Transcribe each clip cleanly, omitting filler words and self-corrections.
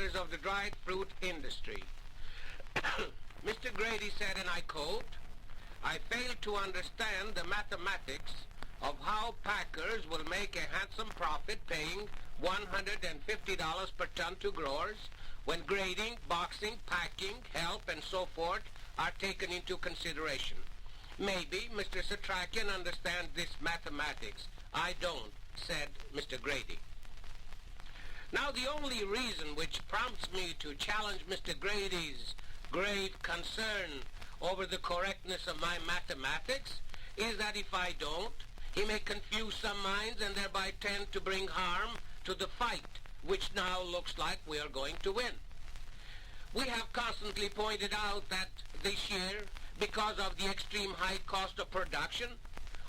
packers of the dried fruit industry. Mr. Grady said, and I quote, "I fail to understand the mathematics of how packers will make a handsome profit paying $150 per ton to growers when grading, boxing, packing, help, and so forth are taken into consideration. Maybe Mr. Satrakian understands this mathematics. I don't," said Mr. Grady. Now, the only reason which prompts me to challenge Mr. Grady's grave concern over the correctness of my mathematics is that if I don't, he may confuse some minds and thereby tend to bring harm to the fight, which now looks like we are going to win. We have constantly pointed out that this year, because of the extreme high cost of production,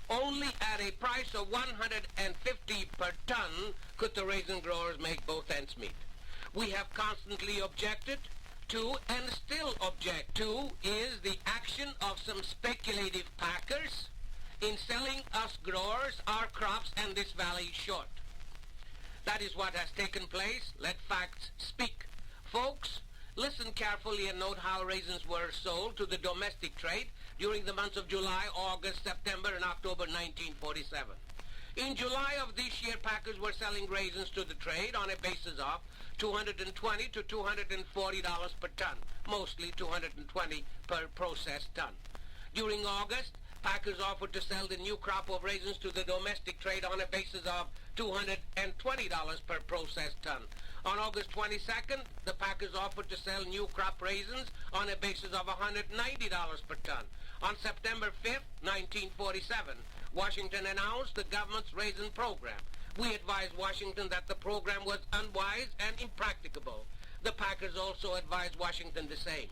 only at a price of $150 per ton could the raisin growers make both ends meet. We have constantly objected to, and still object to, is the action of some speculative packers in selling us growers our crops and this valley short. That is what has taken place. Let facts speak. Folks, listen carefully and note how raisins were sold to the domestic trade during the months of July, August, September, and October 1947. In July of this year, packers were selling raisins to the trade on a basis of $220 to $240 per ton, mostly $220 per processed ton. During August, packers offered to sell the new crop of raisins to the domestic trade on a basis of $220 per processed ton. On August 22nd, the packers offered to sell new crop raisins on a basis of $190 per ton. On September 5th, 1947, Washington announced the government's raisin program. We advised Washington that the program was unwise and impracticable. The packers also advised Washington the same.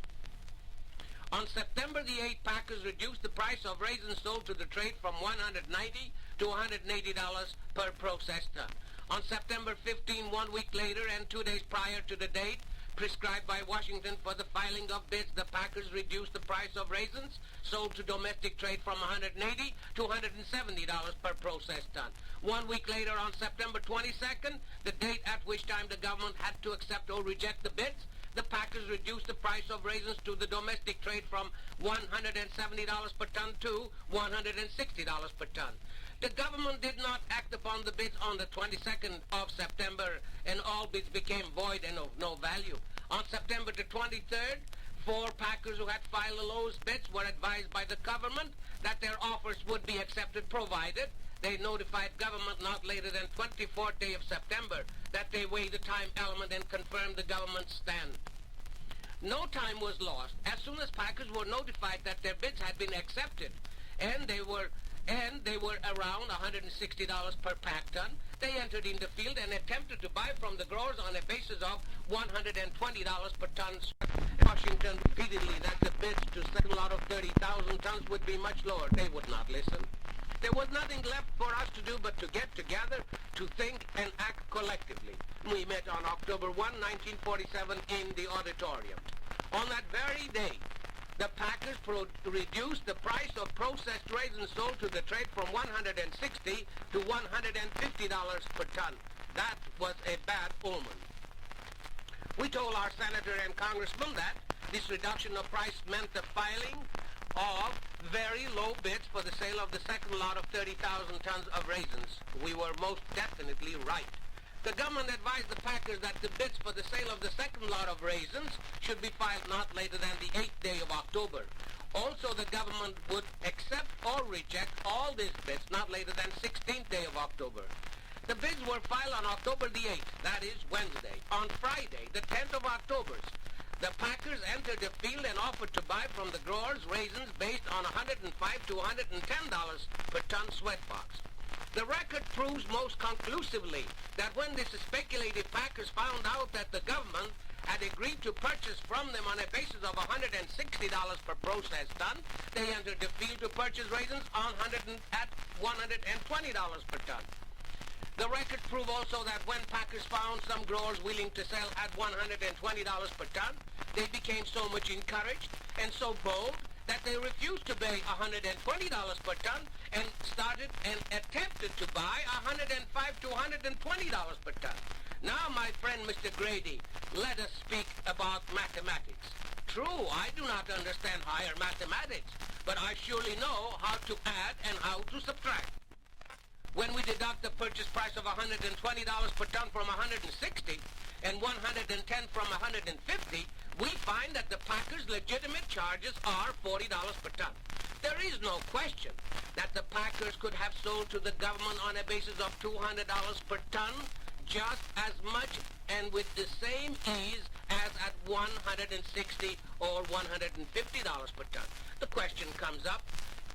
On September the 8th, packers reduced the price of raisins sold to the trade from $190 to $180 per processed ton. On September 15, 1 week later and 2 days prior to the date prescribed by Washington for the filing of bids, the packers reduced the price of raisins sold to domestic trade from $180 to $170 per processed ton. 1 week later, on September 22nd, the date at which time the government had to accept or reject the bids, the packers reduced the price of raisins to the domestic trade from $170 per ton to $160 per ton. The government did not act upon the bids on the 22nd of September, and all bids became void and of no value. On September the 23rd, 4 packers who had filed the lowest bids were advised by the government that their offers would be accepted provided they notified government not later than 24th day of September that they weighed the time element and confirmed the government's stand. No time was lost. As soon as packers were notified that their bids had been accepted and they were around $160 per pack ton, they entered in the field and attempted to buy from the growers on a basis of $120 per ton. Washington repeatedly that the bids to second lot of 30,000 tons would be much lower. They would not listen. There was nothing left for us to do but to get together, to think and act collectively. We met on October 1, 1947 in the auditorium. On that very day, the packers reduced the price of processed raisins sold to the trade from $160 to $150 per ton. That was a bad omen. We told our senator and congressman that this reduction of price meant the filing of very low bids for the sale of the second lot of 30,000 tons of raisins. We were most definitely right. The government advised the packers that the bids for the sale of the second lot of raisins should be filed not later than the 8th day of October. Also, the government would accept or reject all these bids not later than 16th day of October. The bids were filed on October the 8th, that is Wednesday. On Friday, the 10th of October, the packers entered the field and offered to buy from the growers raisins based on $105 to $110 per ton sweatbox. The record proves most conclusively that when these speculative packers found out that the government had agreed to purchase from them on a basis of $160 per processed ton, they entered the field to purchase raisins at $120 per ton. The record prove also that when packers found some growers willing to sell at $120 per ton, they became so much encouraged and so bold that they refused to pay $120 per ton and started and attempted to buy $105 to $120 per ton. Now, my friend Mr. Grady, let us speak about mathematics. True, I do not understand higher mathematics, but I surely know how to add and how to subtract. When we deduct the purchase price of $120 per ton from 160 and 110 from 150, we find that the packers' legitimate charges are $40 per ton. There is no question that the packers could have sold to the government on a basis of $200 per ton just as much and with the same ease as at 160 or $150 per ton. The question comes up,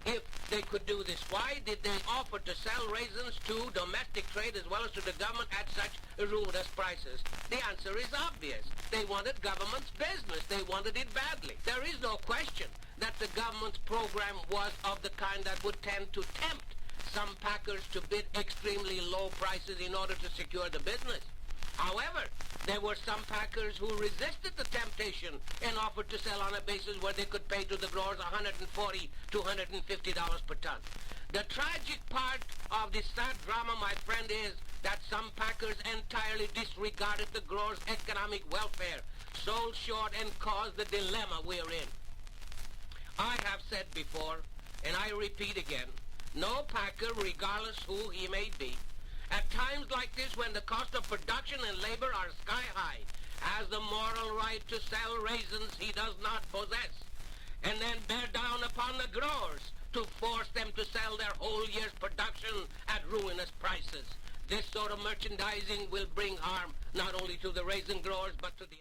if they could do this, why did they offer to sell raisins to domestic trade as well as to the government at such ruinous prices? The answer is obvious. They wanted government's business. They wanted it badly. There is no question that the government's program was of the kind that would tend to tempt some packers to bid extremely low prices in order to secure the business. However, there were some packers who resisted the temptation and offered to sell on a basis where they could pay to the growers $140 to $150 per ton. The tragic part of this sad drama, my friend, is that some packers entirely disregarded the growers' economic welfare, sold short and caused the dilemma we're in. I have said before, and I repeat again, no packer, regardless who he may be, at times like this when the cost of production and labor are sky high, has the moral right to sell raisins he does not possess, and then bear down upon the growers to force them to sell their whole year's production at ruinous prices. This sort of merchandising will bring harm not only to the raisin growers but to the